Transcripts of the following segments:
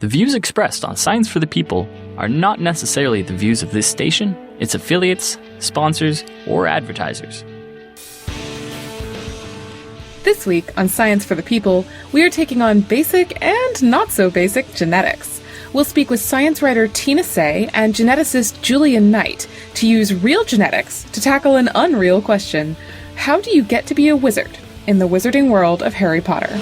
The views expressed on Science for the People are not necessarily the views of this station, its affiliates, sponsors, or advertisers. This week on Science for the People, we are taking on basic and not so basic genetics. We'll speak with science writer Tina Saey and geneticist Julian Knight to use real genetics to tackle an unreal question. How do you get to be a wizard in the wizarding world of Harry Potter?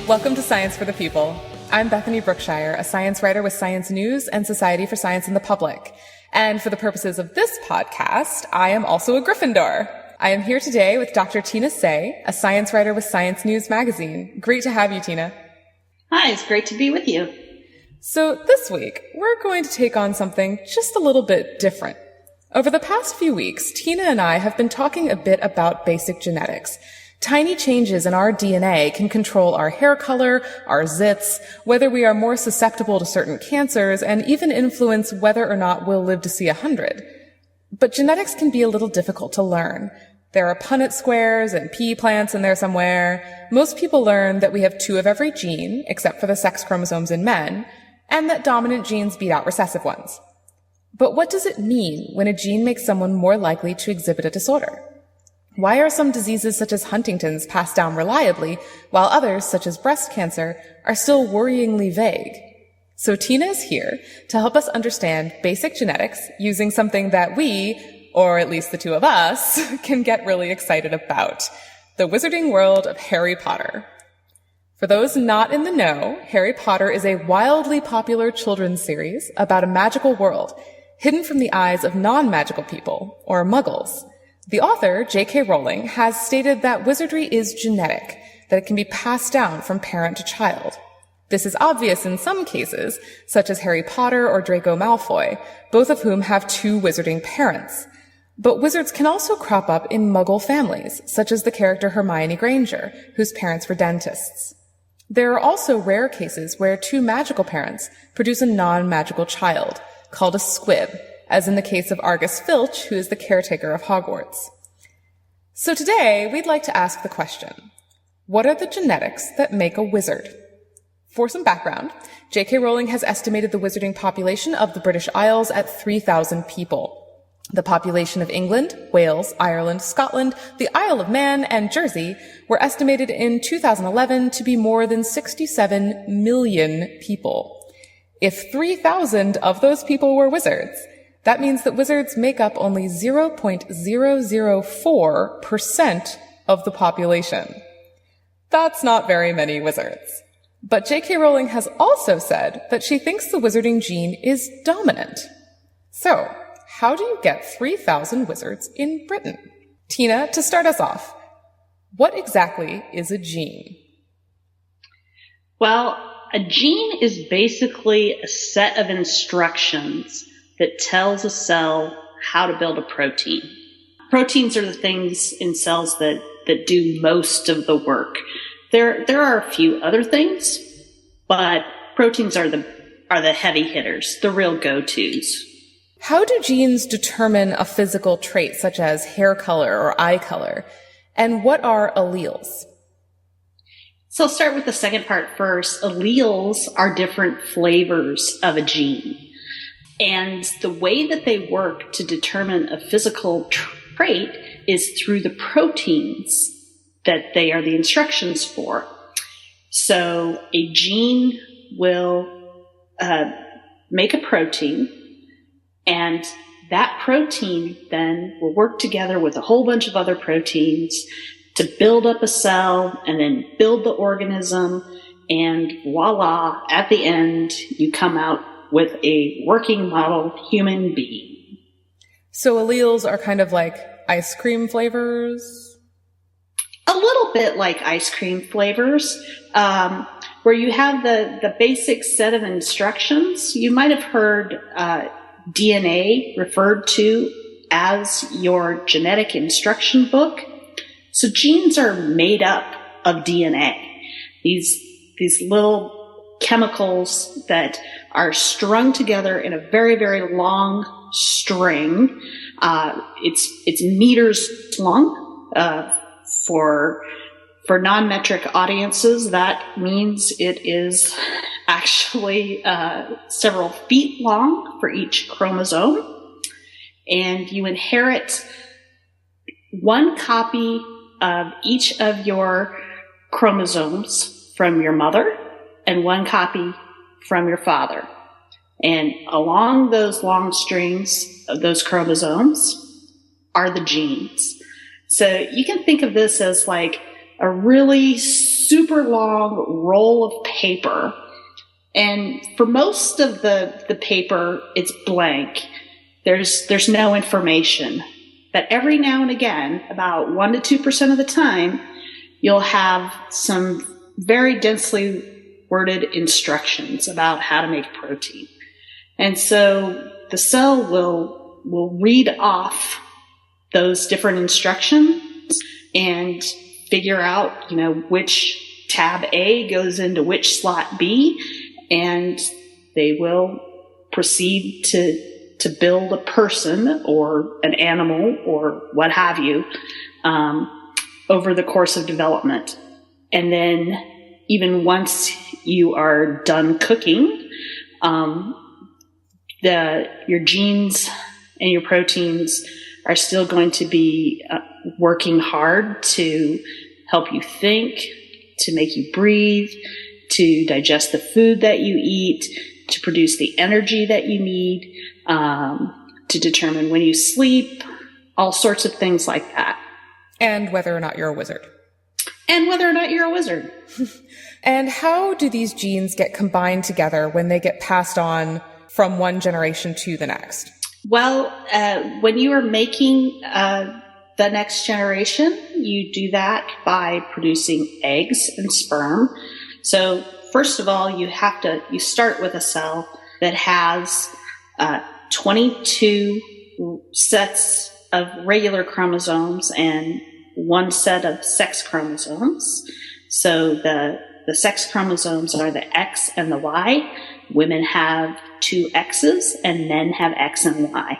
Welcome to Science for the People. I'm Bethany Brookshire, a science writer with Science News and Society for Science in the Public. And for the purposes of this podcast, I am also a Gryffindor. I am here today with Dr. Tina Saey, a science writer with Science News magazine. Great to have you, Tina. Hi, it's great to be with you. So this week, we're going to take on something just a little bit different. Over the past few weeks, Tina and I have been talking a bit about basic genetics. Tiny changes in our DNA can control our hair color, our zits, whether we are more susceptible to certain cancers, and even influence whether or not we'll live to see 100. But genetics can be a little difficult to learn. There are Punnett squares and pea plants in there somewhere. Most people learn that we have 2 of every gene, except for the sex chromosomes in men, and that dominant genes beat out recessive ones. But what does it mean when a gene makes someone more likely to exhibit a disorder? Why are some diseases such as Huntington's passed down reliably, while others, such as breast cancer, are still worryingly vague? So Tina is here to help us understand basic genetics using something that we, or at least the 2 of us, can get really excited about: the wizarding world of Harry Potter. For those not in the know, Harry Potter is a wildly popular children's series about a magical world, hidden from the eyes of non-magical people, or muggles. The author, J.K. Rowling, has stated that wizardry is genetic, that it can be passed down from parent to child. This is obvious in some cases, such as Harry Potter or Draco Malfoy, both of whom have 2 wizarding parents. But wizards can also crop up in muggle families, such as the character Hermione Granger, whose parents were dentists. There are also rare cases where 2 magical parents produce a non-magical child, called a squib, as in the case of Argus Filch, who is the caretaker of Hogwarts. So today, we'd like to ask the question: what are the genetics that make a wizard? For some background, J.K. Rowling has estimated the wizarding population of the British Isles at 3,000 people. The population of England, Wales, Ireland, Scotland, the Isle of Man, and Jersey were estimated in 2011 to be more than 67 million people. If 3,000 of those people were wizards, that means that wizards make up only 0.004% of the population. That's not very many wizards. But J.K. Rowling has also said that she thinks the wizarding gene is dominant. So, how do you get 3,000 wizards in Britain? Tina, to start us off, what exactly is a gene? Well, a gene is basically a set of instructions that tells a cell how to build a protein. Proteins are the things in cells that do most of the work. There are a few other things, but proteins are the heavy hitters, the real go-tos. How do genes determine a physical trait such as hair color or eye color? And what are alleles? So I'll start with the second part first. Alleles are different flavors of a gene. And the way that they work to determine a physical trait is through the proteins that they are the instructions for. So a gene will make a protein, and that protein then will work together with a whole bunch of other proteins to build up a cell and then build the organism, and voila, at the end, you come out with a working model human being. So alleles are kind of like ice cream flavors? A little bit like ice cream flavors, where you have the basic set of instructions. You might have heard DNA referred to as your genetic instruction book. So genes are made up of DNA. These little chemicals that are strung together in a very, very long string. It's meters long. For non-metric audiences, that means it is actually several feet long for each chromosome. And you inherit one copy of each of your chromosomes from your mother and one copy from your father. And along those long strings of those chromosomes are the genes. So you can think of this as like a really super long roll of paper. And for most of the paper, it's blank. There's no information. But every now and again, about 1 to 2% of the time, you'll have some very densely worded instructions about how to make protein. And so the cell will read off those different instructions and figure out, which tab A goes into which slot B, and they will proceed to build a person or an animal or what have you over the course of development. And then even once you are done cooking, your genes and your proteins are still going to be working hard to help you think, to make you breathe, to digest the food that you eat, to produce the energy that you need, to determine when you sleep, all sorts of things like that. And whether or not you're a wizard. And whether or not you're a wizard. And how do these genes get combined together when they get passed on from one generation to the next? Well, when you are making the next generation, you do that by producing eggs and sperm. So first of all, you start with a cell that has 22 sets of regular chromosomes and one set of sex chromosomes. So the sex chromosomes are the X and the Y. Women have 2 X's and men have X and Y.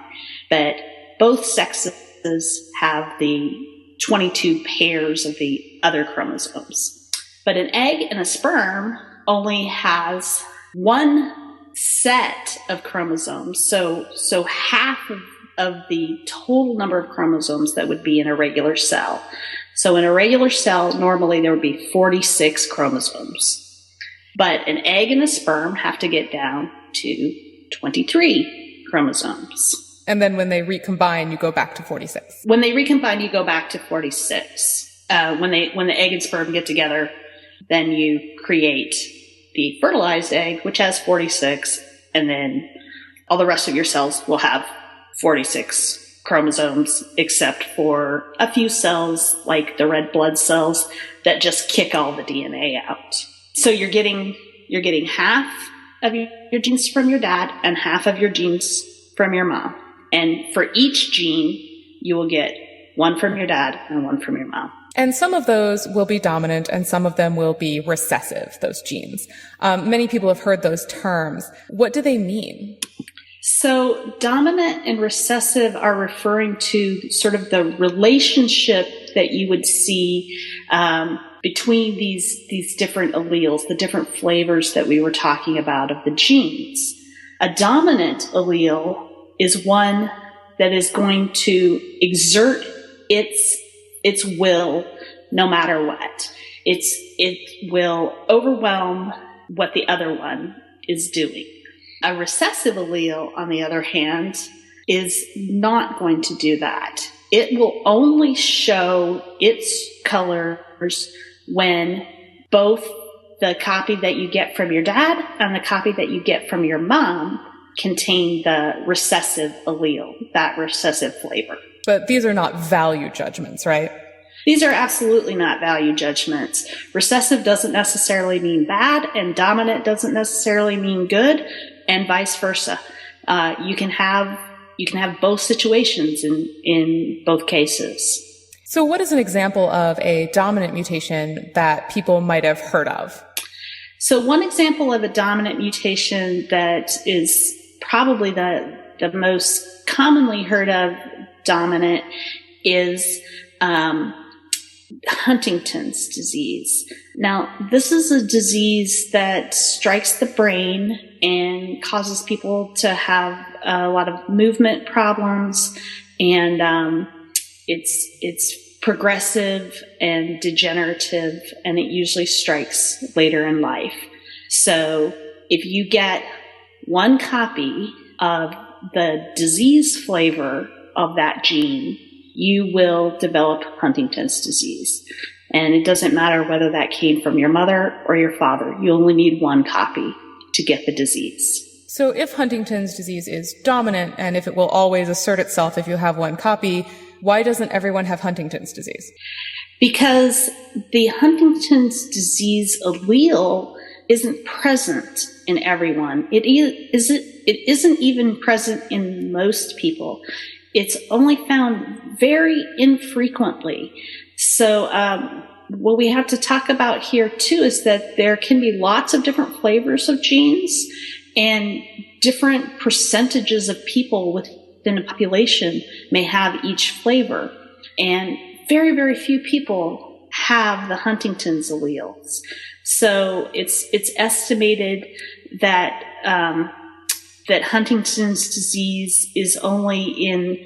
But both sexes have the 22 pairs of the other chromosomes. But an egg and a sperm only has one set of chromosomes. So half of the total number of chromosomes that would be in a regular cell. So in a regular cell, normally there would be 46 chromosomes. But an egg and a sperm have to get down to 23 chromosomes. And then when they recombine, you go back to 46. When they recombine, you go back to 46. When the egg and sperm get together, then you create the fertilized egg, which has 46, and then all the rest of your cells will have 46 chromosomes, except for a few cells, like the red blood cells, that just kick all the DNA out. So you're getting half of your genes from your dad and half of your genes from your mom. And for each gene, you will get one from your dad and one from your mom. And some of those will be dominant and some of them will be recessive, those genes. Many people have heard those terms. What do they mean? So dominant and recessive are referring to sort of the relationship that you would see between these different alleles, the different flavors that we were talking about of the genes. A dominant allele is one that is going to exert its will no matter what. It will overwhelm what the other one is doing. A recessive allele, on the other hand, is not going to do that. It will only show its colors when both the copy that you get from your dad and the copy that you get from your mom contain the recessive allele, that recessive flavor. But these are not value judgments, right? These are absolutely not value judgments. Recessive doesn't necessarily mean bad, and dominant doesn't necessarily mean good, and vice versa. You can have both situations in both cases. So what is an example of a dominant mutation that people might have heard of? So one example of a dominant mutation that is probably the most commonly heard of dominant is Huntington's disease. Now, this is a disease that strikes the brain and causes people to have a lot of movement problems, and it's progressive and degenerative, and it usually strikes later in life. So if you get one copy of the disease flavor of that gene, you will develop Huntington's disease. And it doesn't matter whether that came from your mother or your father. You only need one copy to get the disease. So if Huntington's disease is dominant and if it will always assert itself if you have one copy, why doesn't everyone have Huntington's disease? Because the Huntington's disease allele isn't present in everyone. It isn't even present in most people. It's only found very infrequently. So what we have to talk about here too is that there can be lots of different flavors of genes, and different percentages of people within a population may have each flavor. And very, very few people have the Huntington's alleles. So it's estimated that that Huntington's disease is only in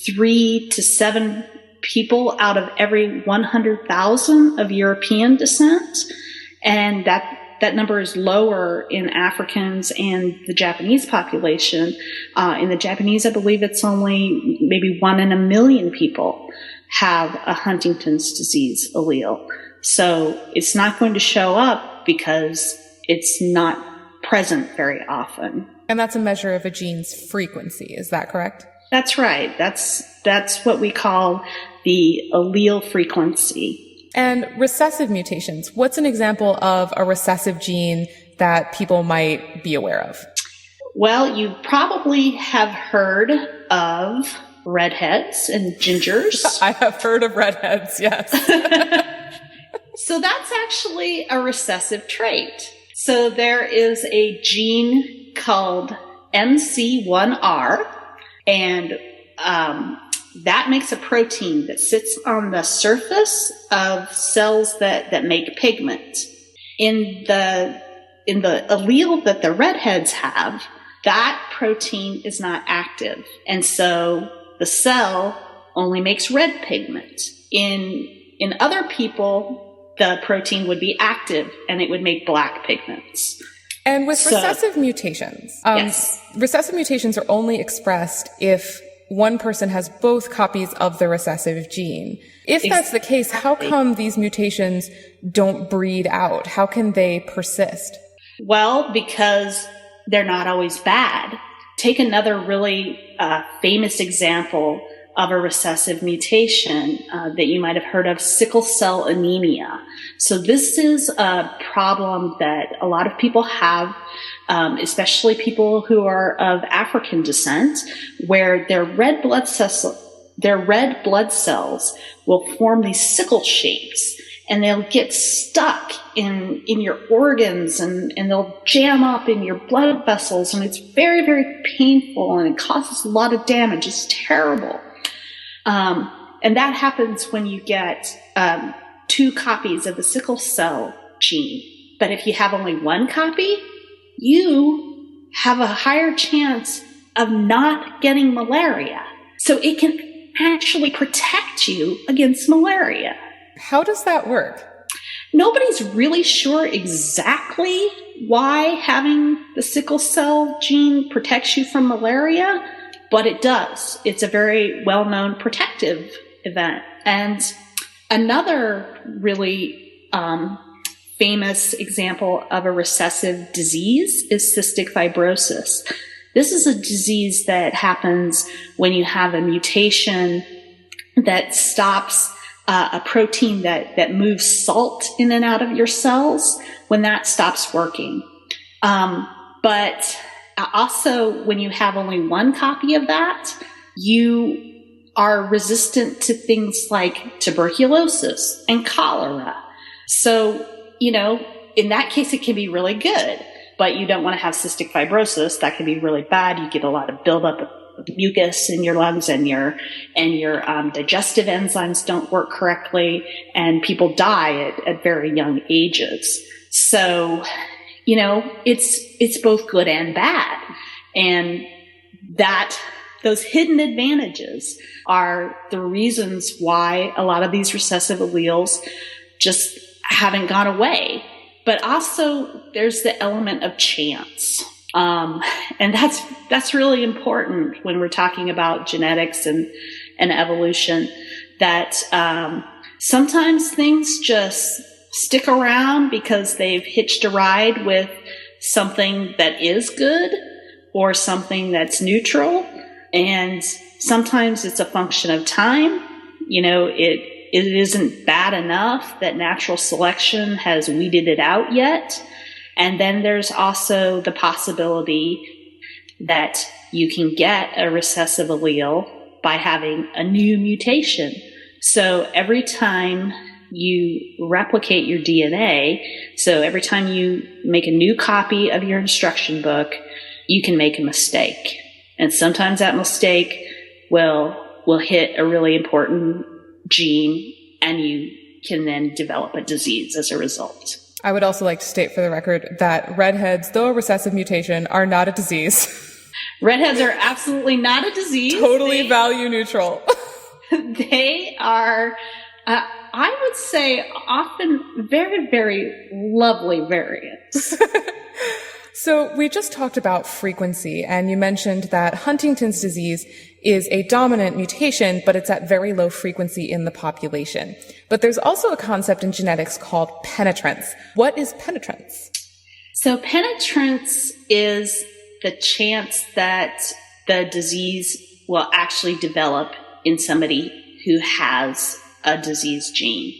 3 to 7 people out of every 100,000 of European descent. And that number is lower in Africans and the Japanese population. In the Japanese, I believe it's only maybe 1 in a million people have a Huntington's disease allele. So it's not going to show up because it's not present very often. And that's a measure of a gene's frequency, is that correct? That's right. That's what we call the allele frequency. And recessive mutations, what's an example of a recessive gene that people might be aware of? Well, you probably have heard of redheads and gingers. I have heard of redheads, yes. So that's actually a recessive trait. So there is a gene called MC1R, and that makes a protein that sits on the surface of cells that make pigment. In the allele that the redheads have, that protein is not active, and so the cell only makes red pigment. In other people, the protein would be active and it would make black pigments. And with recessive mutations, yes. Recessive mutations are only expressed if one person has both copies of the recessive gene. If that's the case, how come these mutations don't breed out? How can they persist? Well, because they're not always bad. Take another really famous example of a recessive mutation that you might have heard of, sickle cell anemia. So this is a problem that a lot of people have, especially people who are of African descent, where their red blood cells will form these sickle shapes, and they'll get stuck in your organs, and they'll jam up in your blood vessels, and it's very, very painful, and it causes a lot of damage. It's terrible. And that happens when you get 2 copies of the sickle cell gene. But if you have only 1 copy, you have a higher chance of not getting malaria. So it can actually protect you against malaria. How does that work? Nobody's really sure exactly why having the sickle cell gene protects you from malaria, but it does. It's a very well-known protective event. And another really famous example of a recessive disease is cystic fibrosis. This is a disease that happens when you have a mutation that stops a protein that moves salt in and out of your cells. When that stops working. But also, when you have only 1 copy of that, you are resistant to things like tuberculosis and cholera. So, in that case, it can be really good, but you don't want to have cystic fibrosis. That can be really bad. You get a lot of buildup mucus in your lungs and your digestive enzymes don't work correctly, and people die at very young ages. So, it's both good and bad. And those hidden advantages are the reasons why a lot of these recessive alleles just haven't gone away. But also there's the element of chance. And that's really important when we're talking about genetics and evolution, that sometimes things just stick around because they've hitched a ride with something that is good or something that's neutral. And sometimes it's a function of time. It isn't bad enough that natural selection has weeded it out yet. And then there's also the possibility that you can get a recessive allele by having a new mutation. So every time you replicate your DNA, so every time you make a new copy of your instruction book, you can make a mistake. And sometimes that mistake will hit a really important gene, and you can then develop a disease as a result. I would also like to state for the record that redheads, though a recessive mutation, are not a disease. Redheads are absolutely not a disease. Totally value neutral. They are, I would say, often very, very lovely variants. So we just talked about frequency, and you mentioned that Huntington's disease is a dominant mutation, but it's at very low frequency in the population. But there's also a concept in genetics called penetrance. What is penetrance? So penetrance is the chance that the disease will actually develop in somebody who has a disease gene.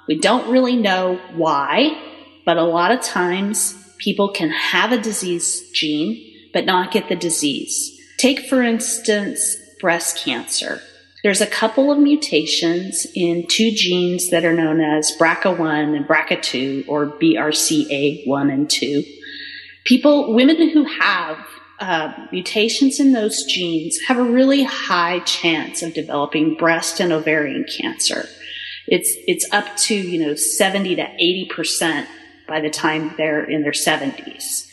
We don't really know why, but a lot of times people can have a disease gene but not get the disease. Take, for instance, breast cancer. There's a couple of mutations in two genes that are known as BRCA1 and BRCA2, or BRCA1 and 2. Women who have mutations in those genes have a really high chance of developing breast and ovarian cancer. It's up to 70 to 80% by the time they're in their 70s.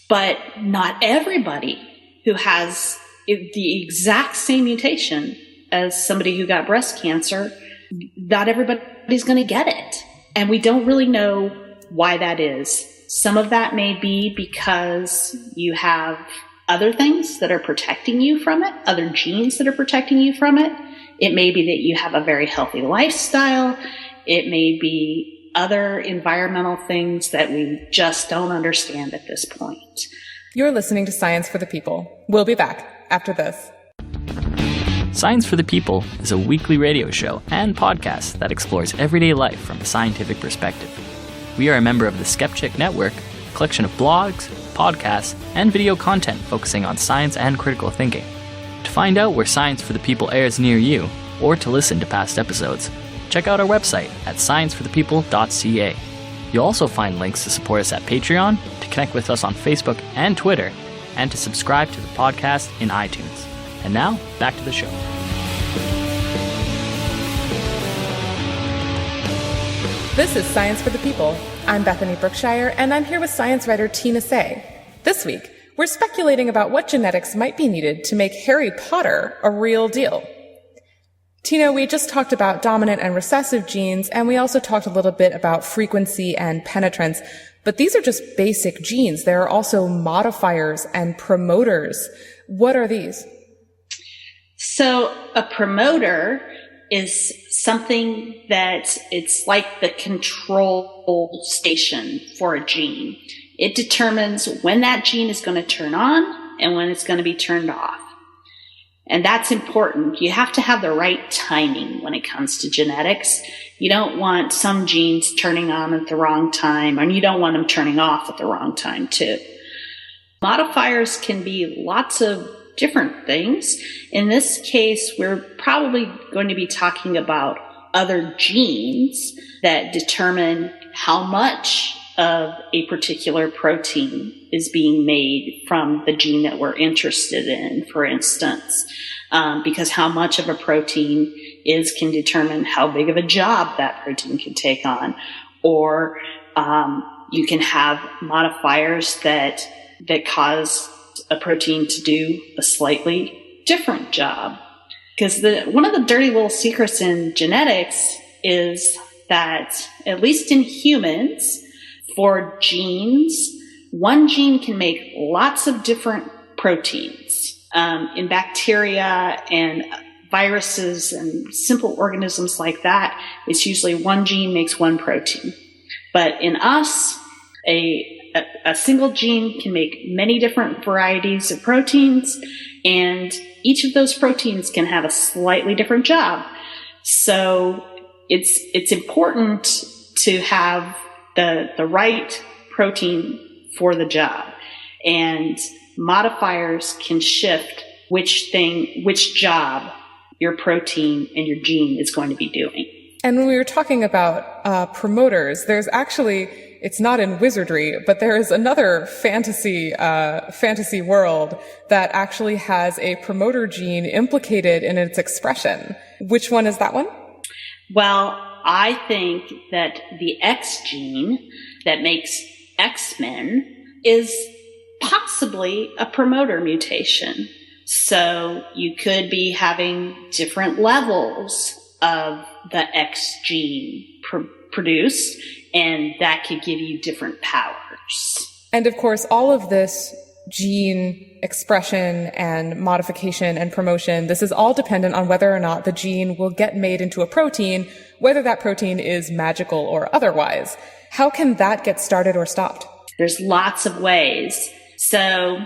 But not everybody who has the exact same mutation as somebody who got breast cancer, not everybody's going to get it. And we don't really know why that is. Some of that may be because you have other things that are protecting you from it, other genes that are protecting you from it. It may be that you have a very healthy lifestyle. It may be other environmental things that we just don't understand at this point. You're listening to Science for the People. We'll be back after this. Science for the People is a weekly radio show and podcast that explores everyday life from a scientific perspective. We are a member of the Skeptic Network, a collection of blogs, podcasts, and video content focusing on science and critical thinking. To find out where Science for the People airs near you, or to listen to past episodes, check out our website at scienceforthepeople.ca. You'll also find links to support us at Patreon, to connect with us on Facebook and Twitter, and to subscribe to the podcast in iTunes. And now, back to the show. This is Science for the People. I'm Bethany Brookshire, and I'm here with science writer Tina Saey. This week, we're speculating about what genetics might be needed to make Harry Potter a real deal. Tina, we just talked about dominant and recessive genes, and we also talked a little bit about frequency and penetrance, but these are just basic genes. There are also modifiers and promoters. What are these? So a promoter is something that it's like the control station for a gene. It determines when that gene is going to turn on and when it's going to be turned off. And that's important. You have to have the right timing when it comes to genetics. You don't want some genes turning on at the wrong time, and you don't want them turning off at the wrong time too. Modifiers can be lots of different things. In this case, we're probably going to be talking about other genes that determine how much of a particular protein is being made from the gene that we're interested in, for instance, because how much of a protein can determine how big of a job that protein can take on. Or you can have modifiers that cause a protein to do a slightly different job. Because one of the dirty little secrets in genetics is that, at least in humans, for genes, one gene can make lots of different proteins. In bacteria and viruses and simple organisms like that, it's usually one gene makes one protein. But in us, a single gene can make many different varieties of proteins, and each of those proteins can have a slightly different job. So it's important to have the right protein for the job, and modifiers can shift which job your protein and your gene is going to be doing. And when we were talking about promoters, there's actually, it's not in wizardry, but there is another fantasy world that actually has a promoter gene implicated in its expression. Which one is that one? Well, I think that the X gene that makes X-Men is possibly a promoter mutation. So you could be having different levels of the X gene produced, and that could give you different powers. And of course, all of this gene expression and modification and promotion, this is all dependent on whether or not the gene will get made into a protein, whether that protein is magical or otherwise. How can that get started or stopped? There's lots of ways. So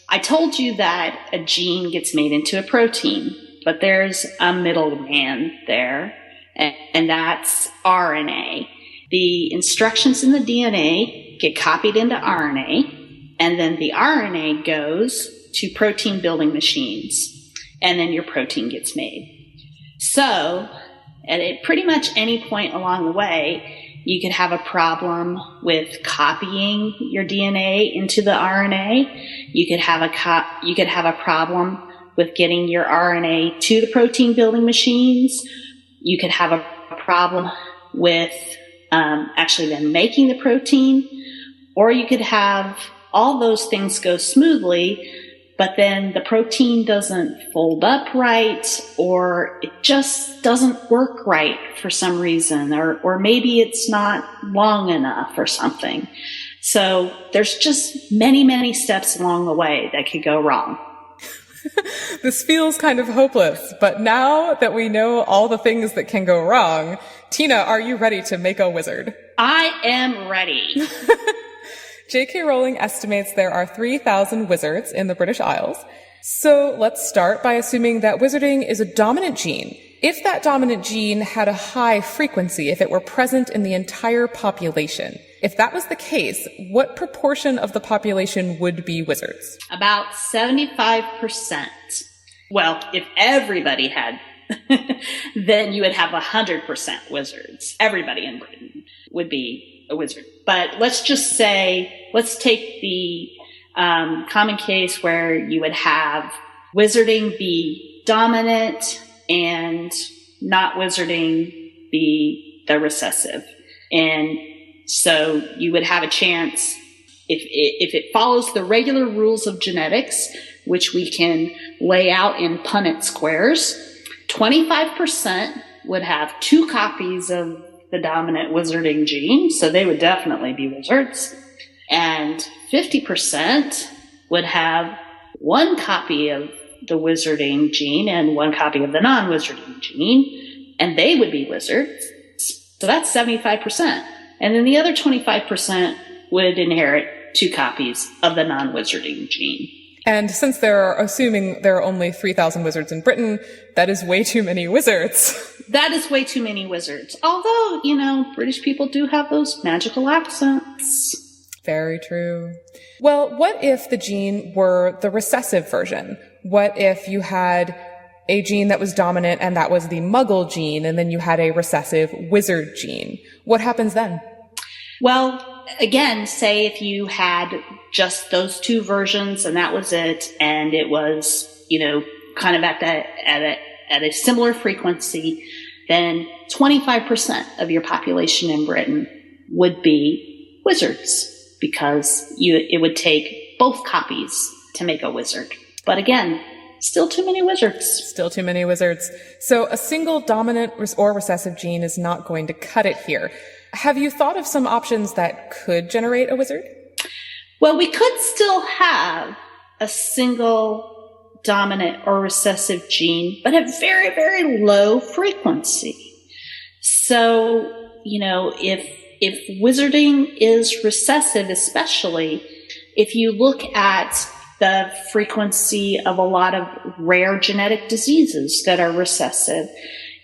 I told you that a gene gets made into a protein, but there's a middleman there, and that's RNA. The instructions in the DNA get copied into RNA, and then the RNA goes to protein building machines, and then your protein gets made. So at pretty much any point along the way, you could have a problem with copying your DNA into the RNA. You could have a problem with getting your RNA to the protein building machines. You could have a problem with actually then making the protein, or you could have all those things go smoothly, but then the protein doesn't fold up right, or it just doesn't work right for some reason, or maybe it's not long enough or something. So there's just many, many steps along the way that could go wrong. This feels kind of hopeless, but now that we know all the things that can go wrong, Tina, are you ready to make a wizard? I am ready. J.K. Rowling estimates there are 3,000 wizards in the British Isles. So let's start by assuming that wizarding is a dominant gene. If that dominant gene had a high frequency, if it were present in the entire population, if that was the case, what proportion of the population would be wizards? About 75%. Well, if everybody had, then you would have 100% wizards. Everybody in Britain would be a wizard. But let's just say, let's take the common case where you would have wizarding be dominant and not wizarding be the recessive. And so you would have a chance, if it follows the regular rules of genetics, which we can lay out in Punnett squares, 25% would have 2 copies of the dominant wizarding gene, so they would definitely be wizards. And 50% would have 1 copy of the wizarding gene and 1 copy of the non-wizarding gene, and they would be wizards. So that's 75%. And then the other 25% would inherit 2 copies of the non-wizarding gene. And since assuming there are only 3,000 wizards in Britain, that is way too many wizards. That is way too many wizards. Although, British people do have those magical accents. Very true. Well, what if the gene were the recessive version? What if you had a gene that was dominant and that was the Muggle gene, and then you had a recessive wizard gene? What happens then? Well, again, say if you had just those two versions and that was it, and it was, kind of at a similar frequency, then 25% of your population in Britain would be wizards, because it would take both copies to make a wizard. But again, still too many wizards. Still too many wizards. So a single dominant or recessive gene is not going to cut it here. Have you thought of some options that could generate a wizard? Well, we could still have a single dominant or recessive gene, but at very, very low frequency. So, if wizarding is recessive, especially if you look at the frequency of a lot of rare genetic diseases that are recessive,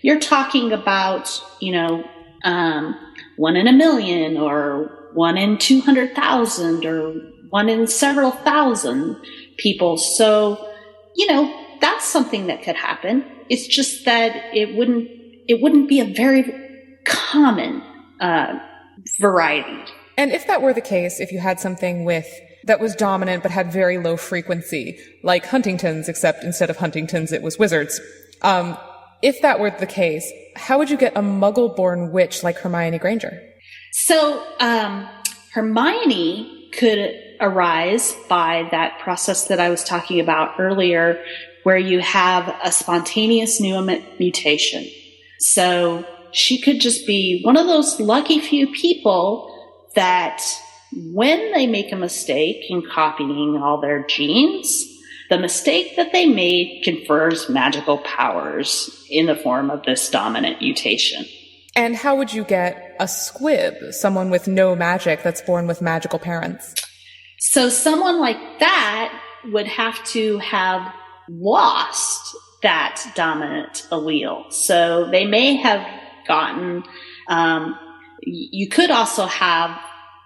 you're talking about, 1 in a million, or 1 in 200,000, or 1 in several thousand people. So, that's something that could happen. It's just that it wouldn't be a very common variety. And if that were the case, if you had something that was dominant but had very low frequency, like Huntington's, except instead of Huntington's, it was wizards. If that were the case, how would you get a Muggle-born witch like Hermione Granger? So Hermione could arise by that process that I was talking about earlier, where you have a spontaneous new mutation. So she could just be one of those lucky few people that when they make a mistake in copying all their genes, the mistake that they made confers magical powers in the form of this dominant mutation. And how would you get a squib, someone with no magic that's born with magical parents? So someone like that would have to have lost that dominant allele. So they may have gotten, you could also have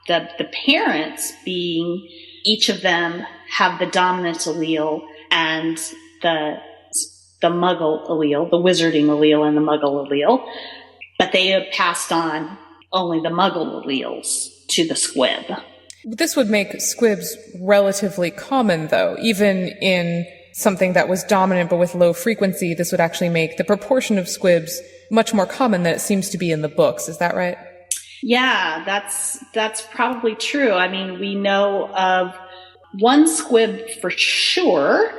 the parents being, each of them have the dominant allele and the muggle allele, the wizarding allele and the muggle allele, but they have passed on only the muggle alleles to the squib. This would make squibs relatively common, though. Even in something that was dominant but with low frequency, this would actually make the proportion of squibs much more common than it seems to be in the books. Is that right? Yeah, that's probably true. I mean, we know of one squib for sure.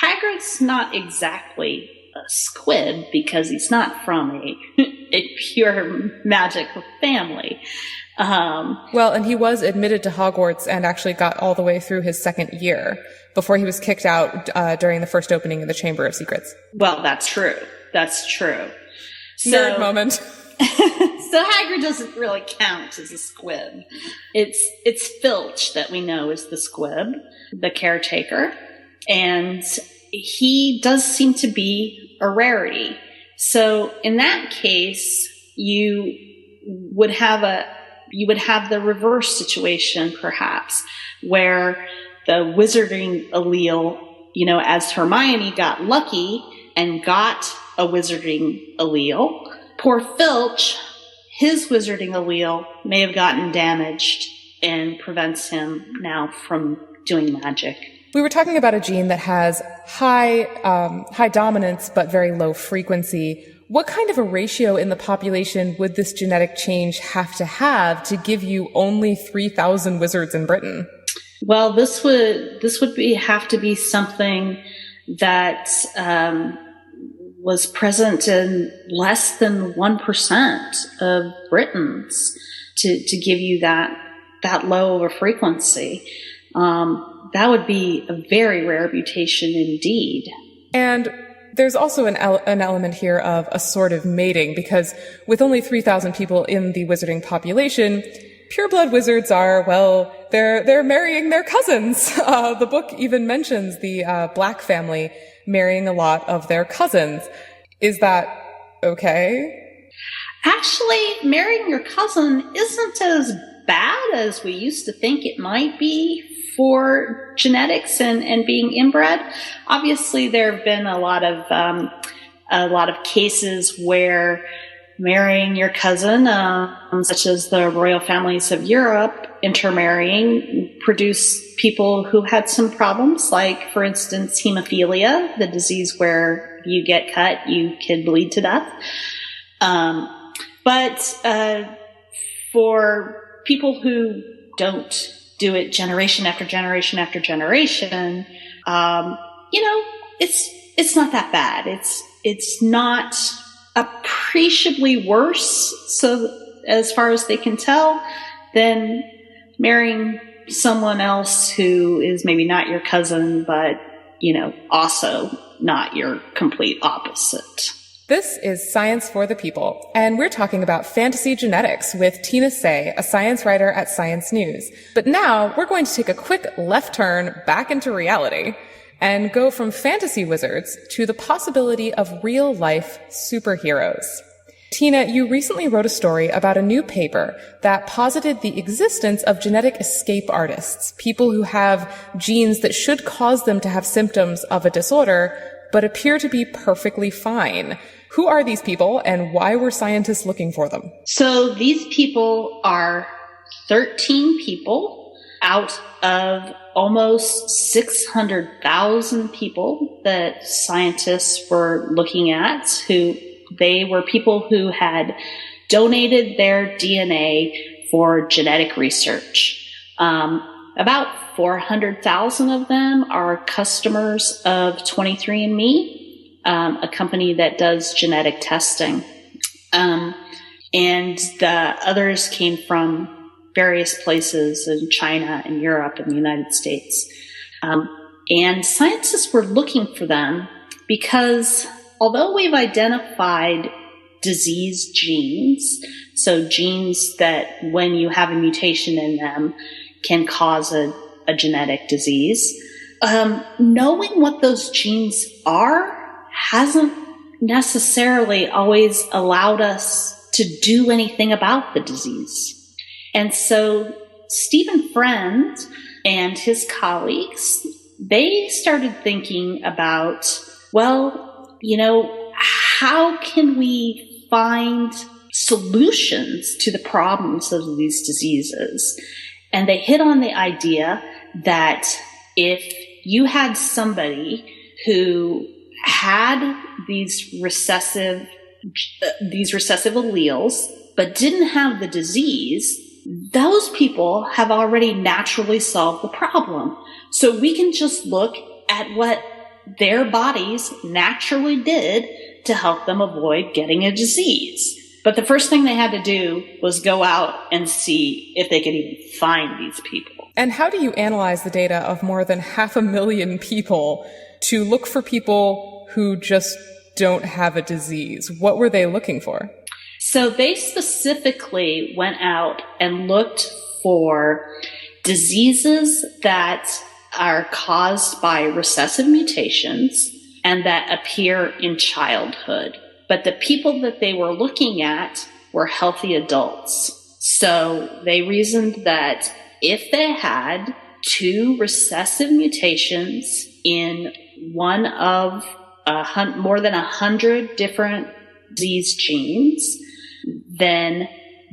Hagrid's not exactly a squib because he's not from a pure magic family. Well, and he was admitted to Hogwarts and actually got all the way through his second year before he was kicked out during the first opening of the Chamber of Secrets. Well, that's true. That's true. Nerd moment. So Hagrid doesn't really count as a squib. It's Filch that we know is the squib, the caretaker, and he does seem to be a rarity. So in that case, you would have the reverse situation, perhaps, where the wizarding allele, as Hermione got lucky and got a wizarding allele, poor Filch, his wizarding allele may have gotten damaged and prevents him now from doing magic. We were talking about a gene that has high dominance but very low frequency. What kind of a ratio in the population would this genetic change have to give you only 3,000 wizards in Britain? Well, this would have to be something that was present in less than 1% of Britons to give you that low of a frequency. That would be a very rare mutation indeed. And there's also an element here of assortative mating, because with only 3,000 people in the wizarding population, pureblood wizards are, well, they're marrying their cousins. The book even mentions the Black family marrying a lot of their cousins. Is that okay? Actually, marrying your cousin isn't as bad as we used to think it might be for genetics and being inbred. Obviously, there have been a lot of cases where marrying your cousin, such as the royal families of Europe, intermarrying, produce people who had some problems, like, for instance, hemophilia, the disease where you get cut, you can bleed to death. But for people who don't do it generation after generation after generation, it's not that bad. It's not appreciably worse, so as far as they can tell, than marrying someone else who is maybe not your cousin, but, also not your complete opposite. This is Science for the People, and we're talking about fantasy genetics with Tina Saey, a science writer at Science News. But now we're going to take a quick left turn back into reality and go from fantasy wizards to the possibility of real-life superheroes. Tina, you recently wrote a story about a new paper that posited the existence of genetic escape artists, people who have genes that should cause them to have symptoms of a disorder, but appear to be perfectly fine. Who are these people, and why were scientists looking for them? So these people are 13 people out of almost 600,000 people that scientists were looking at, who they were people who had donated their DNA for genetic research. About 400,000 of them are customers of 23andMe, a company that does genetic testing. And the others came from various places in China and Europe and the United States. And scientists were looking for them because although we've identified disease genes, so genes that when you have a mutation in them can cause a genetic disease, knowing what those genes are hasn't necessarily always allowed us to do anything about the disease. And so Stephen Friend and his colleagues, they started thinking about, how can we find solutions to the problems of these diseases? And they hit on the idea that if you had somebody who had these recessive alleles, but didn't have the disease, those people have already naturally solved the problem. So we can just look at what their bodies naturally did to help them avoid getting a disease. But the first thing they had to do was go out and see if they could even find these people. And how do you analyze the data of more than 500,000 people to look for people who just don't have a disease? What were they looking for? So they specifically went out and looked for diseases that are caused by recessive mutations and that appear in childhood. But the people that they were looking at were healthy adults. So they reasoned that if they had 2 recessive mutations in one of more than 100 different disease genes, then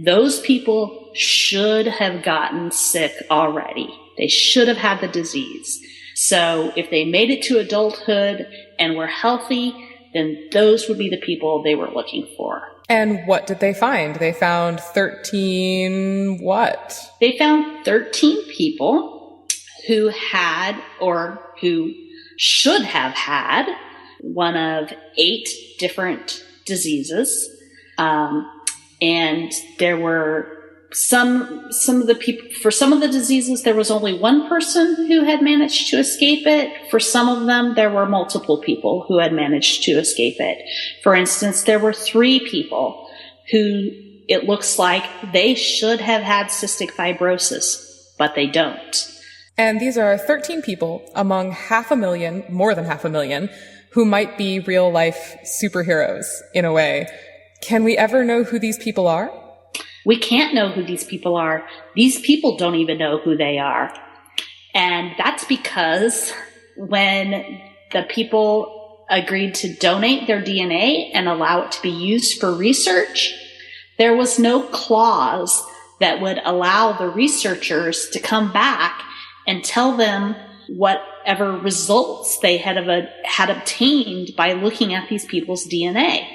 those people should have gotten sick already. They should have had the disease. So if they made it to adulthood and were healthy, then those would be the people they were looking for. And what did they find? They found 13 what? They found 13 people who had or who should have had one of 8 different diseases. And there were some of the people, for some of the diseases, there was only one person who had managed to escape it. For some of them, there were multiple people who had managed to escape it. For instance, there were 3 people who it looks like they should have had cystic fibrosis, but they don't. And these are 13 people among 500,000, more than 500,000, who might be real life superheroes in a way. Can we ever know who these people are? We can't know who these people are. These people don't even know who they are. And that's because when the people agreed to donate their DNA and allow it to be used for research, there was no clause that would allow the researchers to come back and tell them whatever results they had obtained by looking at these people's DNA.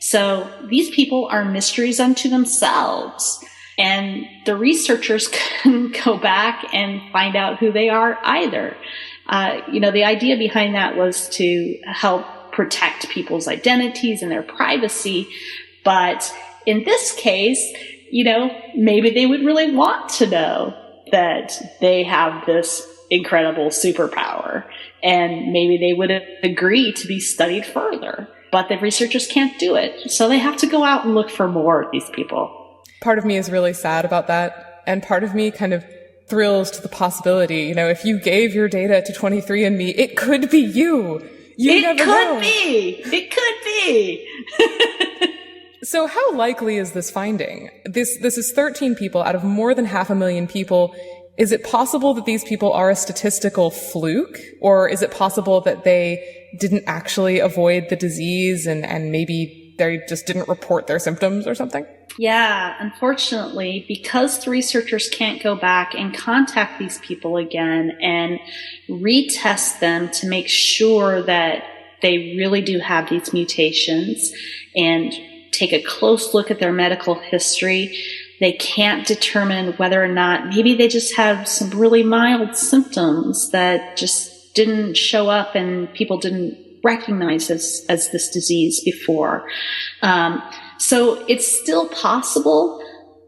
So these people are mysteries unto themselves, and the researchers couldn't go back and find out who they are either. The idea behind that was to help protect people's identities and their privacy. But in this case, maybe they would really want to know that they have this incredible superpower, and maybe they would agree to be studied further. But the researchers can't do it, so they have to go out and look for more of these people. Part of me is really sad about that, and part of me kind of thrills to the possibility. If you gave your data to 23andMe, it could be you. You never know. It could be. So how likely is this finding? This is 13 people out of more than 500,000 people. Is it possible that these people are a statistical fluke? Or is it possible that they didn't actually avoid the disease and maybe they just didn't report their symptoms or something? Yeah, unfortunately, because the researchers can't go back and contact these people again and retest them to make sure that they really do have these mutations and take a close look at their medical history, they can't determine whether or not maybe they just have some really mild symptoms that just didn't show up and people didn't recognize as this disease before. So it's still possible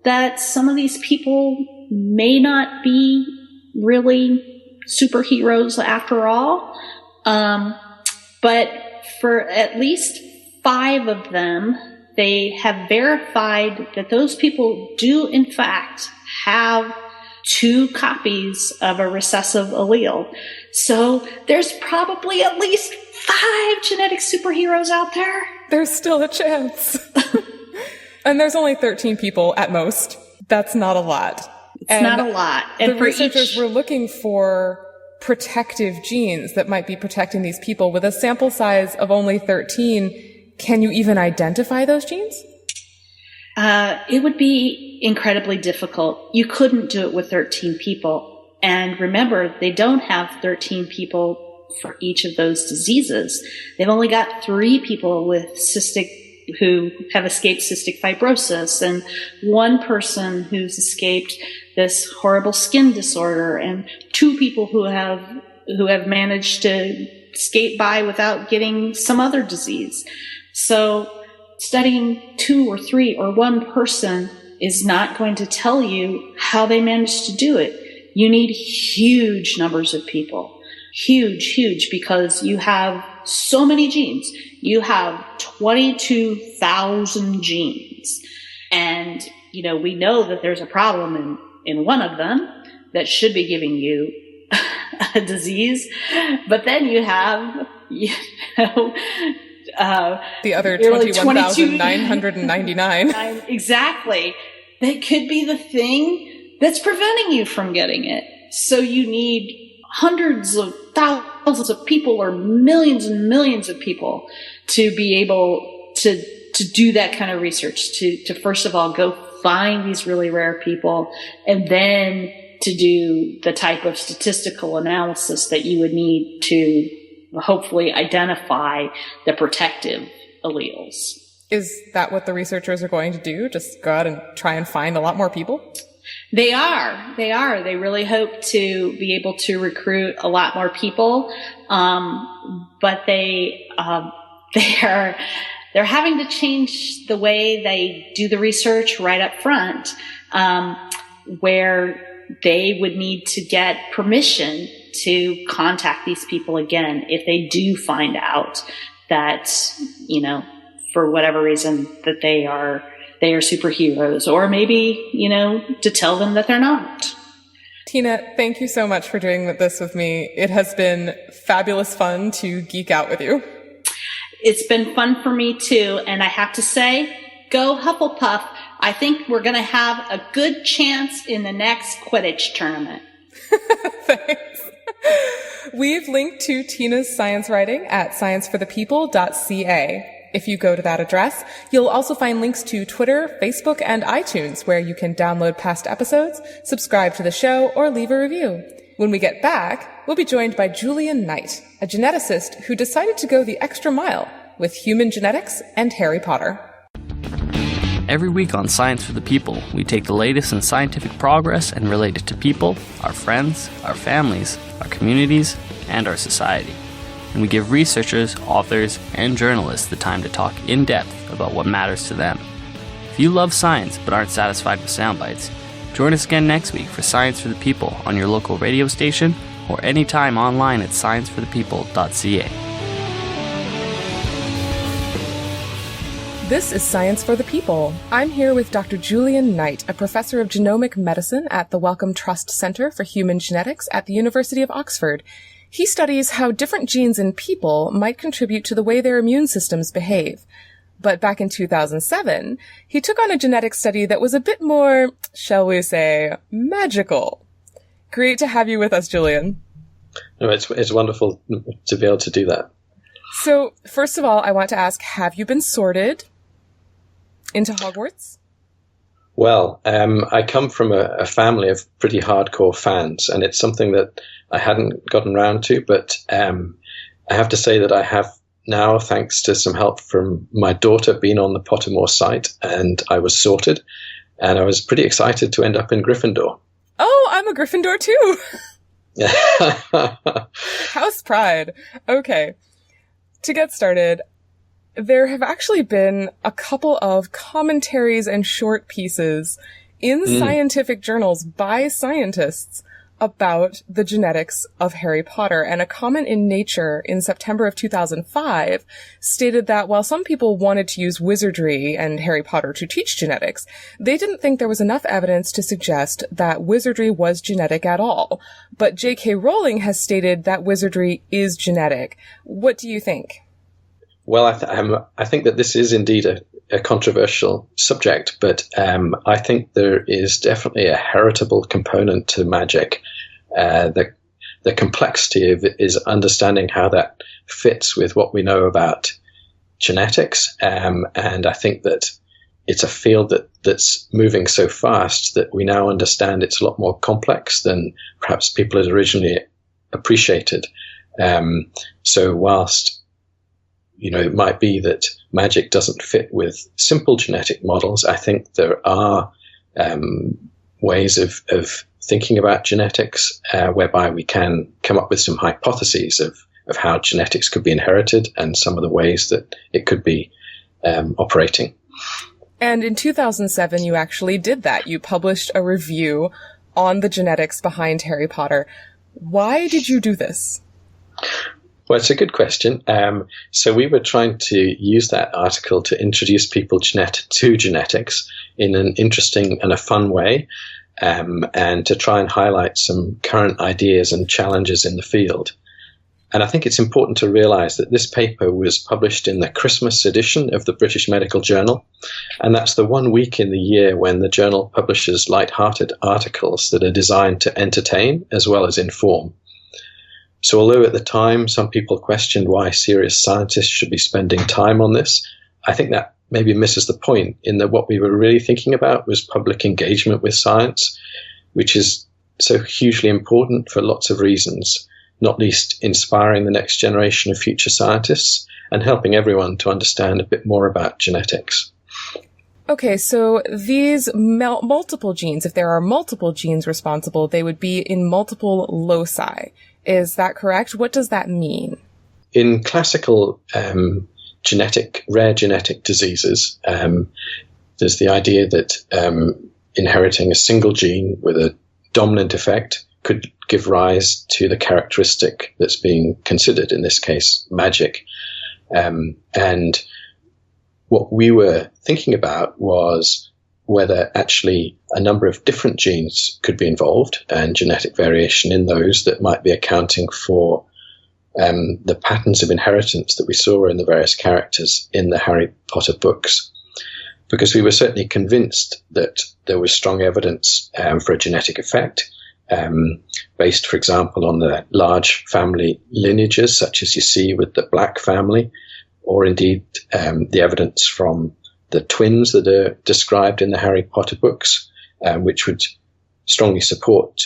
that some of these people may not be really superheroes after all. But for at least 5 of them, they have verified that those people do, in fact, have 2 copies of a recessive allele. So there's probably at least 5 genetic superheroes out there. There's still a chance. And there's only 13 people at most. That's not a lot. It's not a lot. And the researchers were looking for protective genes that might be protecting these people. With a sample size of only 13, can you even identify those genes? It would be incredibly difficult. You couldn't do it with 13 people. And remember, they don't have 13 people for each of those diseases. They've only got 3 people with who have escaped cystic fibrosis, and 1 person who's escaped this horrible skin disorder, and 2 people who have managed to skate by without getting some other disease. So studying 2 or 3 or 1 person is not going to tell you how they managed to do it. You need huge numbers of people. Huge, because you have so many genes. You have 22,000 genes. And, we know that there's a problem in one of them that should be giving you a disease. But then you have, the other 21,999. Exactly. That could be the thing that's preventing you from getting it. So you need hundreds of thousands of people or millions and millions of people to be able to do that kind of research, to first of all go find these really rare people, and then to do the type of statistical analysis that you would need to hopefully identify the protective alleles. Is that what the researchers are going to do? Just go out and try and find a lot more people? They are. They really hope to be able to recruit a lot more people. But they're having to change the way they do the research right up front, where they would need to get permission to contact these people again if they do find out that, for whatever reason that they are superheroes, or maybe, to tell them that they're not. Tina, thank you so much for doing this with me. It has been fabulous fun to geek out with you. It's been fun for me too. And I have to say, go Hufflepuff. I think we're going to have a good chance in the next Quidditch tournament. Thanks. We've linked to Tina's science writing at scienceforthepeople.ca. If you go to that address, you'll also find links to Twitter, Facebook, and iTunes, where you can download past episodes, subscribe to the show, or leave a review. When we get back, we'll be joined by Julian Knight, a geneticist who decided to go the extra mile with human genetics and Harry Potter. Every week on Science for the People, we take the latest in scientific progress and relate it to people, our friends, our families, our communities, and our society. And we give researchers, authors, and journalists the time to talk in depth about what matters to them. If you love science but aren't satisfied with sound bites, join us again next week for Science for the People on your local radio station or anytime online at scienceforthepeople.ca. This is Science for the People. I'm here with Dr. Julian Knight, a professor of genomic medicine at the Wellcome Trust Center for Human Genetics at the University of Oxford. He studies how different genes in people might contribute to the way their immune systems behave. But back in 2007, he took on a genetic study that was a bit more, shall we say, magical. Great to have you with us, Julian. No, it's wonderful to be able to do that. So, first of all, I want to ask, have you been sorted into Hogwarts? Well, I come from a family of pretty hardcore fans, and it's something that I hadn't gotten around to, but I have to say that I have now, thanks to some help from my daughter, been on the Pottermore site, and I was sorted, and I was pretty excited to end up in Gryffindor. Oh, I'm a Gryffindor too! House pride. Okay. To get started, there have actually been a couple of commentaries and short pieces in scientific journals by scientists about the genetics of Harry Potter. And a comment in Nature in September of 2005 stated that while some people wanted to use wizardry and Harry Potter to teach genetics, they didn't think there was enough evidence to suggest that wizardry was genetic at all. But J.K. Rowling has stated that wizardry is genetic. What do you think? Well, I think that this is indeed a controversial subject, but I think there is definitely a heritable component to magic. The complexity of it is understanding how that fits with what we know about genetics, and I think that it's a field that's moving so fast that we now understand it's a lot more complex than perhaps people had originally appreciated. So whilst it might be that magic doesn't fit with simple genetic models, I think there are ways of thinking about genetics whereby we can come up with some hypotheses of how genetics could be inherited and some of the ways that it could be operating. And in 2007, you actually did that. You published a review on the genetics behind Harry Potter. Why did you do this? Well, it's a good question. So we were trying to use that article to introduce people to genetics in an interesting and a fun way, and to try and highlight some current ideas and challenges in the field. And I think it's important to realize that this paper was published in the Christmas edition of the British Medical Journal, and that's the 1 week in the year when the journal publishes light-hearted articles that are designed to entertain as well as inform. So although at the time some people questioned why serious scientists should be spending time on this, I think that maybe misses the point in that what we were really thinking about was public engagement with science, which is so hugely important for lots of reasons, not least inspiring the next generation of future scientists and helping everyone to understand a bit more about genetics. Okay, so these multiple genes, if there are multiple genes responsible, they would be in multiple loci. Is that correct? What does that mean? In classical rare genetic diseases, there's the idea that inheriting a single gene with a dominant effect could give rise to the characteristic that's being considered, in this case, magic. And what we were thinking about was whether actually a number of different genes could be involved and genetic variation in those that might be accounting for the patterns of inheritance that we saw in the various characters in the Harry Potter books. Because we were certainly convinced that there was strong evidence for a genetic effect, based, for example, on the large family lineages, such as you see with the Black family, or indeed the evidence from the twins that are described in the Harry Potter books, which would strongly support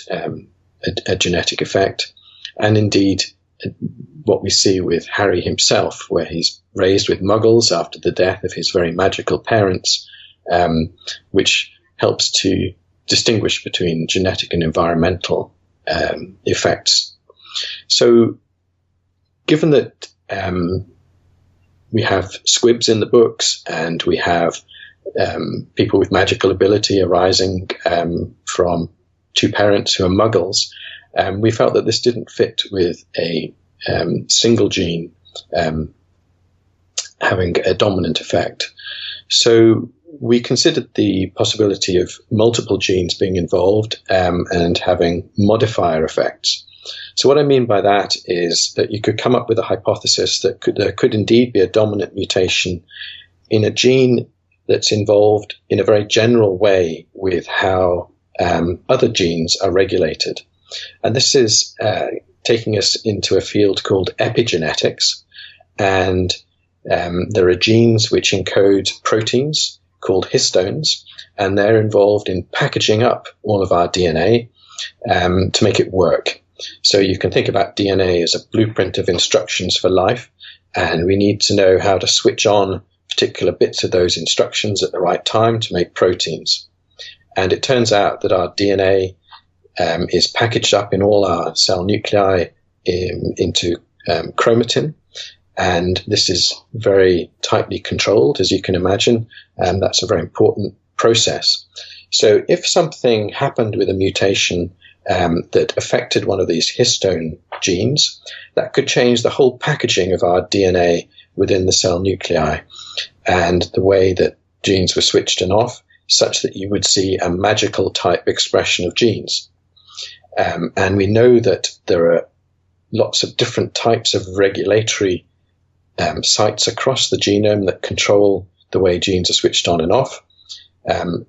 a genetic effect. And indeed, what we see with Harry himself, where he's raised with muggles after the death of his very magical parents, which helps to distinguish between genetic and environmental effects. So, given that we have squibs in the books, and we have people with magical ability arising from two parents who are muggles, we felt that this didn't fit with a single gene having a dominant effect. So we considered the possibility of multiple genes being involved and having modifier effects. So what I mean by that is that you could come up with a hypothesis that there could indeed be a dominant mutation in a gene that's involved in a very general way with how other genes are regulated. And this is taking us into a field called epigenetics. And there are genes which encode proteins called histones, and they're involved in packaging up all of our DNA to make it work. So you can think about DNA as a blueprint of instructions for life, and we need to know how to switch on particular bits of those instructions at the right time to make proteins. And it turns out that our DNA is packaged up in all our cell nuclei into chromatin, and this is very tightly controlled, as you can imagine, and that's a very important process. So if something happened with a mutation that affected one of these histone genes, that could change the whole packaging of our DNA within the cell nuclei and the way that genes were switched and off, such that you would see a magical type expression of genes. And we know that there are lots of different types of regulatory sites across the genome that control the way genes are switched on and off.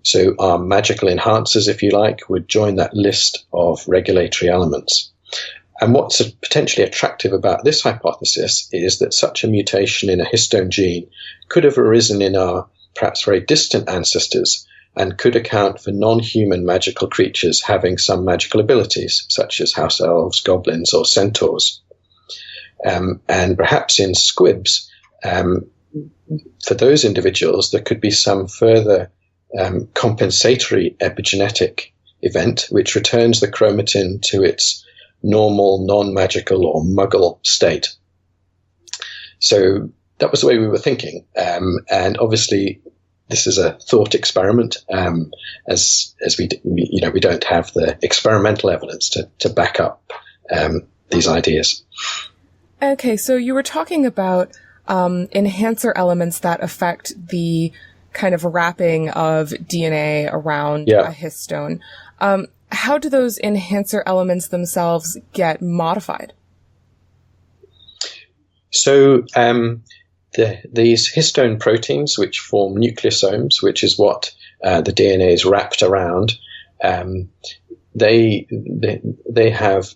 So our magical enhancers, if you like, would join that list of regulatory elements. And what's potentially attractive about this hypothesis is that such a mutation in a histone gene could have arisen in our perhaps very distant ancestors and could account for non-human magical creatures having some magical abilities, such as house elves, goblins, or centaurs. And perhaps in squibs, for those individuals, there could be some further compensatory epigenetic event which returns the chromatin to its normal, non-magical or muggle state. So that was the way we were thinking. And obviously, this is a thought experiment, as we don't have the experimental evidence to back up these ideas. Okay, so you were talking about enhancer elements that affect the kind of wrapping of DNA around a histone. How do those enhancer elements themselves get modified? So these histone proteins, which form nucleosomes, which is what the DNA is wrapped around, they have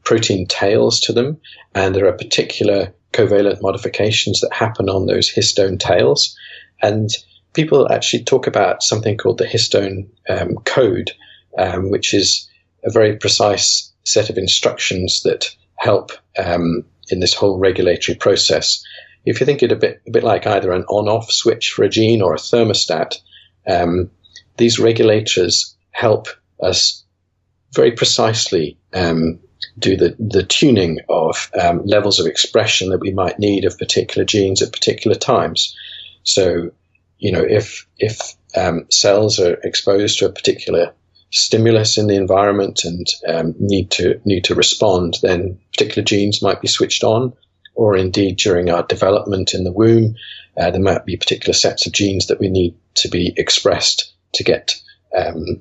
protein tails to them, and there are particular covalent modifications that happen on those histone tails. And people actually talk about something called the histone code, which is a very precise set of instructions that help in this whole regulatory process. If you think it a bit like either an on-off switch for a gene or a thermostat, these regulators help us very precisely do the tuning of levels of expression that we might need of particular genes at particular times. So, if cells are exposed to a particular stimulus in the environment and need to respond, then particular genes might be switched on. Or indeed, during our development in the womb, there might be particular sets of genes that we need to be expressed to get, the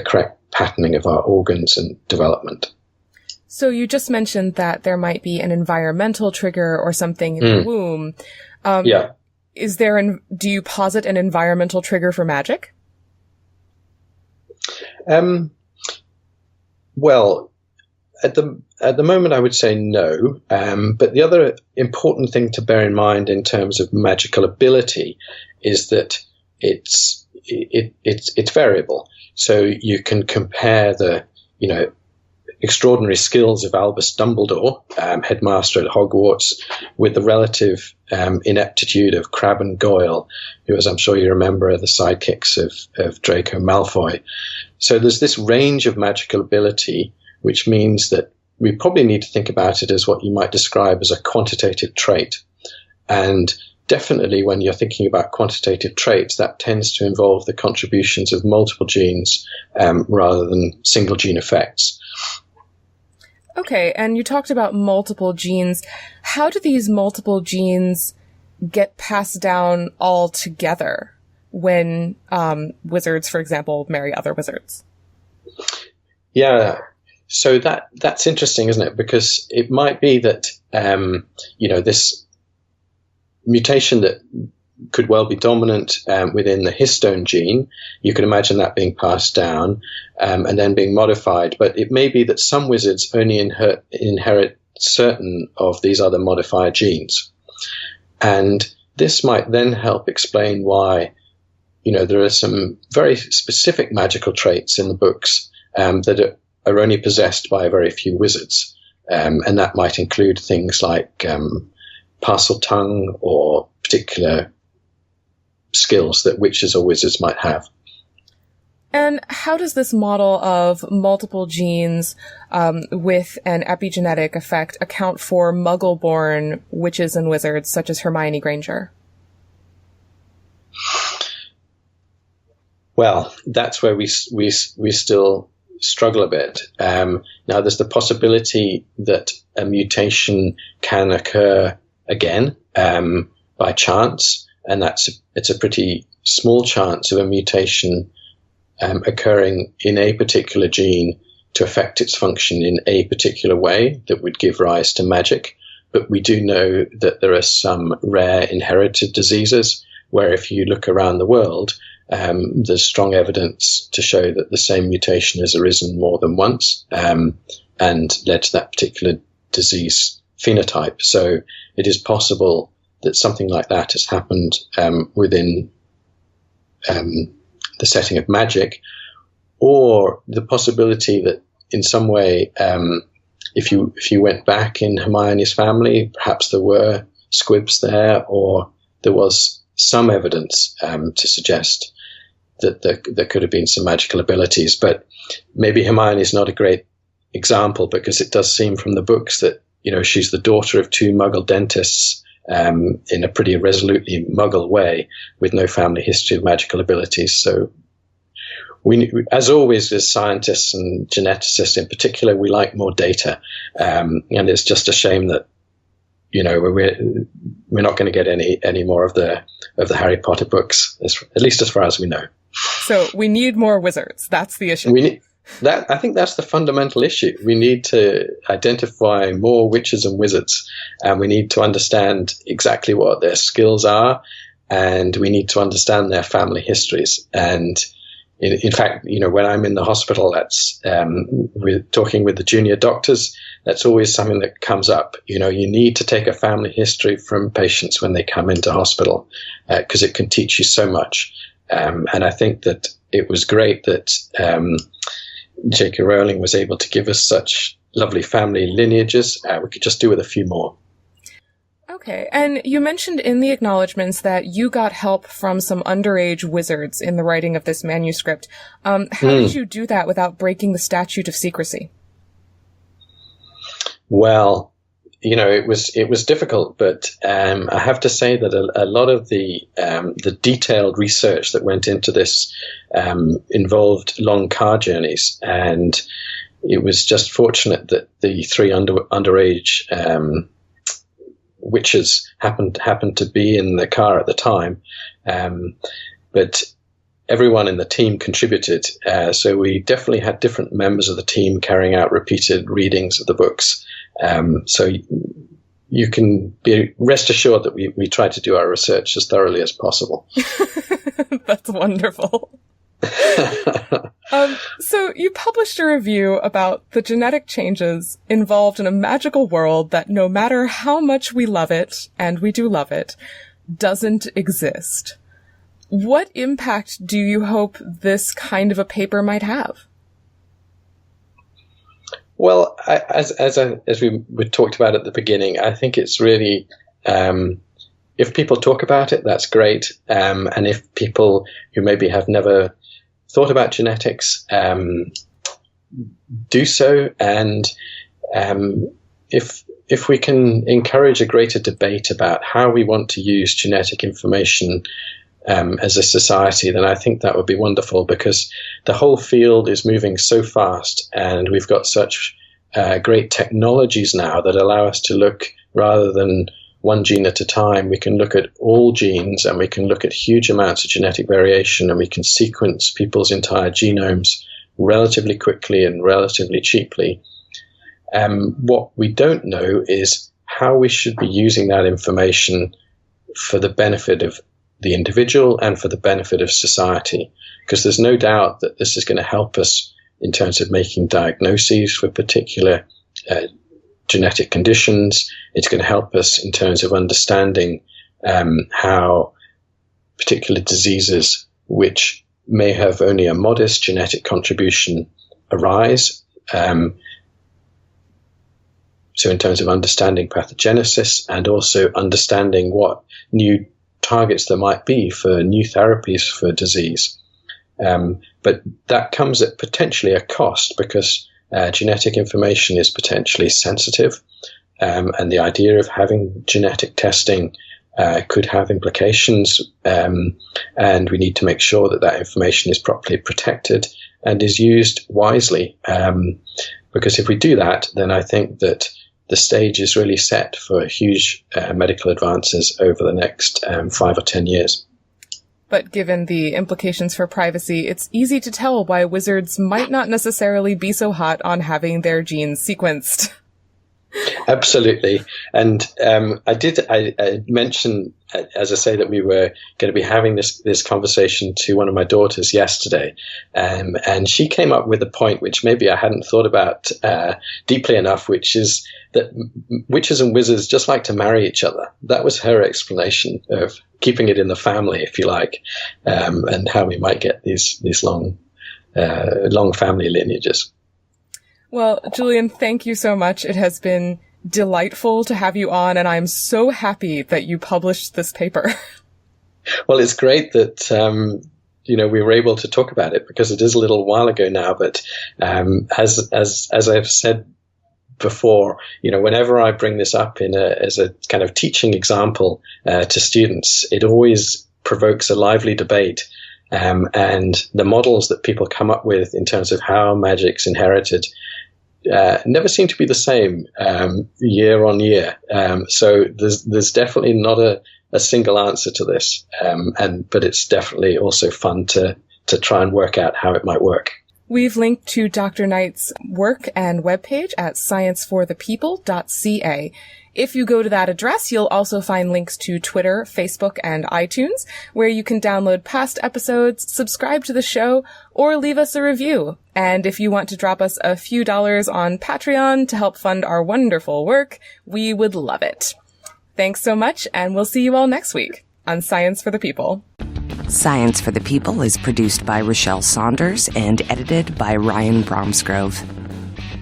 correct patterning of our organs and development. So you just mentioned that there might be an environmental trigger or something in the womb. Do you posit an environmental trigger for magic? Well, at the moment, I would say no. But the other important thing to bear in mind in terms of magical ability is that it's variable. So you can compare the extraordinary skills of Albus Dumbledore, headmaster at Hogwarts, with the relative ineptitude of Crabbe and Goyle, who, as I'm sure you remember, are the sidekicks of Draco Malfoy. So there's this range of magical ability, which means that we probably need to think about it as what you might describe as a quantitative trait. And definitely when you're thinking about quantitative traits, that tends to involve the contributions of multiple genes rather than single gene effects. Okay, and you talked about multiple genes. How do these multiple genes get passed down all together when wizards, for example, marry other wizards? Yeah, so that's interesting, isn't it? Because it might be that this mutation that could well be dominant within the histone gene. You can imagine that being passed down and then being modified. But it may be that some wizards only inherit certain of these other modifier genes. And this might then help explain why, there are some very specific magical traits in the books that are only possessed by a very few wizards. And that might include things like parcel tongue or particular skills that witches or wizards might have. And how does this model of multiple genes with an epigenetic effect account for Muggle-born witches and wizards such as Hermione Granger? Well, that's where we still struggle a bit. Now, there's the possibility that a mutation can occur again by chance, and it's a pretty small chance of a mutation occurring in a particular gene to affect its function in a particular way that would give rise to magic. But we do know that there are some rare inherited diseases where if you look around the world, there's strong evidence to show that the same mutation has arisen more than once and led to that particular disease phenotype. So it is possible that something like that has happened within the setting of magic, or the possibility that in some way, if you went back in Hermione's family, perhaps there were squibs there, or there was some evidence to suggest that there could have been some magical abilities. But maybe Hermione is not a great example, because it does seem from the books that she's the daughter of two Muggle dentists in a pretty resolutely Muggle way, with no family history of magical abilities. So we, as always, as scientists and geneticists in particular, we like more data. And it's just a shame that, we're not going to get any more of the Harry Potter books, at least as far as we know. So we need more wizards. That's the issue. I think that's the fundamental issue. We need to identify more witches and wizards, and we need to understand exactly what their skills are, and we need to understand their family histories. And in fact, when I'm in the hospital, we're talking with the junior doctors, that's always something that comes up. You need to take a family history from patients when they come into hospital, because it can teach you so much. And I think that it was great that J.K. Rowling was able to give us such lovely family lineages. We could just do with a few more. Okay, and you mentioned in the acknowledgments that you got help from some underage wizards in the writing of this manuscript. How did you do that without breaking the statute of secrecy? Well, it was difficult, but I have to say that a lot of the detailed research that went into this involved long car journeys, and it was just fortunate that the three underage witches happened to be in the car at the time, but everyone in the team contributed. So we definitely had different members of the team carrying out repeated readings of the books. So you can be rest assured that we try to do our research as thoroughly as possible. That's wonderful. So you published a review about the genetic changes involved in a magical world that no matter how much we love it, and we do love it, doesn't exist. What impact do you hope this kind of a paper might have? Well, as we talked about at the beginning, I think it's really, if people talk about it, that's great. And if people who maybe have never thought about genetics do so, and if we can encourage a greater debate about how we want to use genetic information as a society, then I think that would be wonderful, because the whole field is moving so fast, and we've got such great technologies now that allow us to look, rather than one gene at a time, we can look at all genes, and we can look at huge amounts of genetic variation, and we can sequence people's entire genomes relatively quickly and relatively cheaply. What we don't know is how we should be using that information for the benefit of the individual and for the benefit of society, because there's no doubt that this is going to help us in terms of making diagnoses for particular genetic conditions. It's going to help us in terms of understanding how particular diseases which may have only a modest genetic contribution arise. So in terms of understanding pathogenesis, and also understanding what new targets there might be for new therapies for disease. But that comes at potentially a cost, because genetic information is potentially sensitive, and the idea of having genetic testing could have implications, and we need to make sure that that information is properly protected and is used wisely. Because if we do that, then I think that the stage is really set for huge medical advances over the next 5 or 10 years. But given the implications for privacy, it's easy to tell why wizards might not necessarily be so hot on having their genes sequenced. Absolutely. And I mentioned, as I say, that we were going to be having this conversation to one of my daughters yesterday. And she came up with a point which maybe I hadn't thought about deeply enough, which is that witches and wizards just like to marry each other. That was her explanation of keeping it in the family, if you like, and how we might get these long family lineages. Well, Julian, thank you so much. It has been delightful to have you on, and I'm so happy that you published this paper. Well, it's great that we were able to talk about it, because it is a little while ago now. But as I've said before, whenever I bring this up as a kind of teaching example to students, it always provokes a lively debate. And the models that people come up with in terms of how magic's inherited never seem to be the same year on year. So there's definitely not a single answer to this, but it's definitely also fun to try and work out how it might work. We've linked to Dr. Knight's work and webpage at scienceforthepeople.ca. If you go to that address, you'll also find links to Twitter, Facebook, and iTunes, where you can download past episodes, subscribe to the show, or leave us a review. And if you want to drop us a few dollars on Patreon to help fund our wonderful work, we would love it. Thanks so much, and we'll see you all next week on Science for the People. Science for the People is produced by Rochelle Saunders and edited by Ryan Bromsgrove.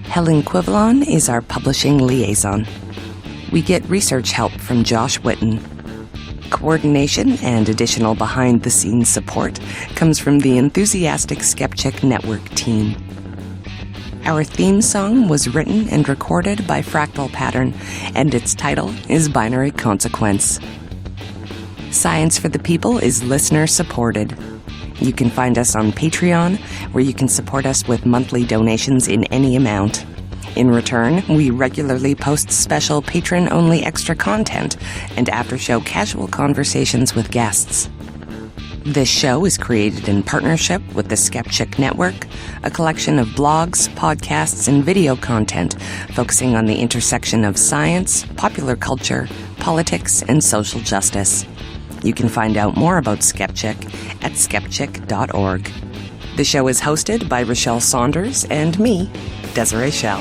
Helen Quivalon is our publishing liaison. We get research help from Josh Whitten. Coordination and additional behind-the-scenes support comes from the enthusiastic Skepcheck Network team. Our theme song was written and recorded by Fractal Pattern, and its title is Binary Consequence. Science for the People is listener-supported. You can find us on Patreon, where you can support us with monthly donations in any amount. In return, we regularly post special patron-only extra content and after-show casual conversations with guests. This show is created in partnership with the Skepcheck Network, a collection of blogs, podcasts, and video content focusing on the intersection of science, popular culture, politics, and social justice. You can find out more about Skepcheck at skepcheck.org. The show is hosted by Rochelle Saunders and me, Desiree Schell.